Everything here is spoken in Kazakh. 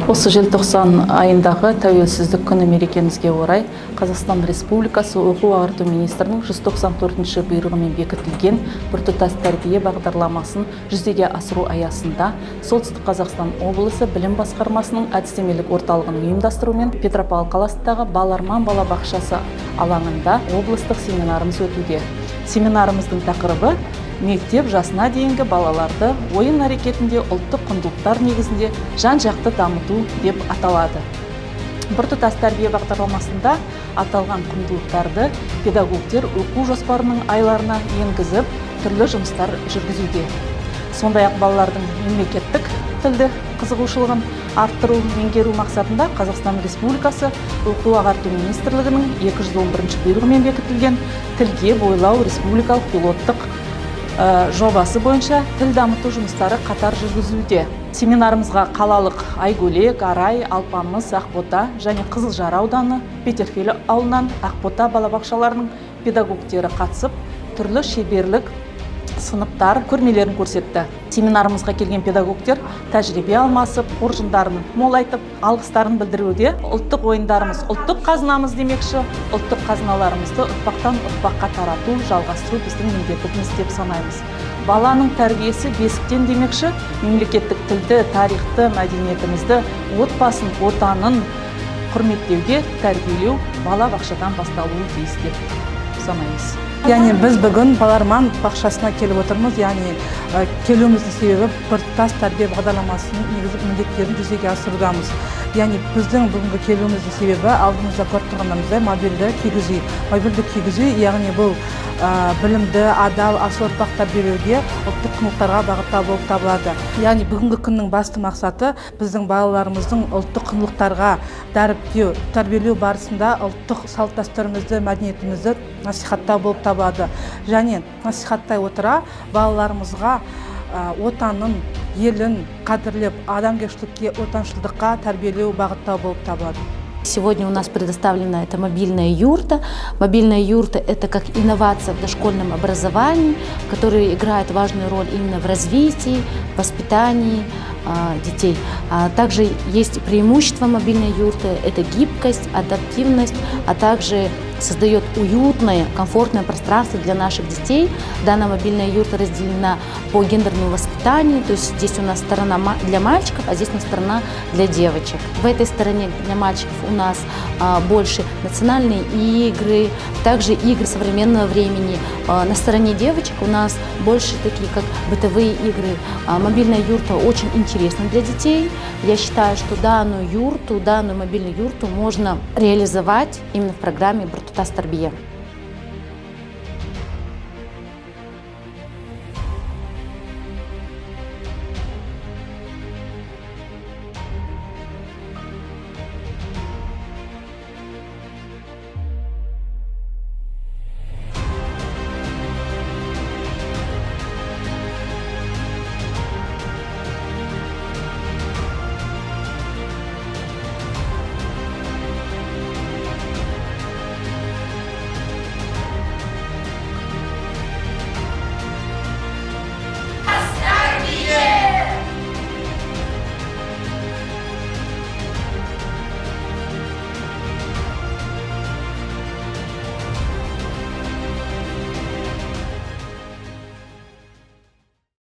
Осы желтоқсан айындағы тәуелсіздік күні мерекемізге орай Қазақстан Республикасы оқу-ағарту министрінің 194-ші бұйрығымен бекітілген біртұтас тәрбие бағдарламасын жүзеге асыру аясында Солтүстік Қазақстан облысы білім басқармасының әдістемелік орталығының ұйымдастыруымен Петропавл қаласындағы Баларман балабақшасы алаңында облыстық семинарымыз өтуде. Семинарымыздың тақырыбы мектеп жасына дейінгі балаларды ойын әрекетінде ұлттық құндылықтар негізінде жан-жақты дамыту деп аталады. Біртұтас тәрбие бағдарламасында аталған құндылықтарды педагогтер оқу жоспарының айларына енгізіп, түрлі жұмыстар жүргізуде. Сондай-ақ балалардың мемлекеттік тілді қызығушылығын арттыру, меңгеру мақсатында Қазақстан Республикасы оқу-ағарту министрлігінің 211-ші бұйрығымен бекітілген тілге бойлау республикалық пилоттық жобасы бойынша тіл дамыту жұмыстары қатар жүргізілуде. Семинарымызға қалалық Айгөлек, Арай, Алпамыс, Ақбота және Қызылжар ауданы, Петерфел ауылынан Ақбота балабақшаларының педагогтері қатысып, түрлі шеберлік сыныптар көрмелерін көрсетті. Семинарымызға келген педагогтер тәжірибе алмасып, қоржындарын молайтып, алғыстарын білдіруде. Ұлттық ойындарымыз ұлттық қазынамыз демекші, ұлттық қазыналарымызды ұрпақтан ұрпаққа тарату, жалғастыру біздің міндетіміз деп санаймыз. Баланың тәрбиесі бесіктен демекші, мемлекеттік тілді, тарихты, мәдениетімізді, отбасын, отанын құрметтеуге тәрбиелеу балабақшадан басталуы тиіс деп санаймыз. Яғни біз бүгін Баларман бақшасына келіп отырмыз. Яғни келуіміздің себебі біртұтас тәрбие бағдарламасының негізгі міндеттерін жүзеге асырудамыз. Яғни біздің бүгінгі келуіміздің себебі алдымызда көріп тұрғанымыздай мобильді кигізу. Мобильді кигізу, яғни бұл білімді, адал, асыл ұрпақ тәрбиелеуге, ұлттық құндылықтарға бағыттау болып табылады. Яғни бүгінгі күннің басты мақсаты біздің балаларымыздың ұлттық құндылықтарға дәріптеу, тәрбиелеу барысында ұлттық салт-дәстүрімізді, мәдениетімізді насихаттау болып табылады. Және насихаттай отыра балаларымызға отанын, елін қадірлеп, адамгершілікке, отаншылдыққа тәрбиелеу бағыттау болып табылады. Сегодня у нас предоставлена эта мобильная юрта. Мобильная юрта – это как инновация в дошкольном образовании, которая играет важную роль именно в развитии, воспитании детей. Также есть преимущество мобильной юрты – это гибкость, адаптивность, а также создает уютное, комфортное пространство для наших детей. Данная мобильная юрта разделена по гендерному воспитанию, то есть здесь у нас сторона для мальчиков, а здесь у нас сторона для девочек. В этой стороне для мальчиков у нас больше национальные игры, также игры современного времени. На стороне девочек у нас больше такие, как бытовые игры. Мобильная юрта очень интересна для детей. Я считаю, что данную мобильную юрту можно реализовать именно в программе «Біртұтас тәрбие».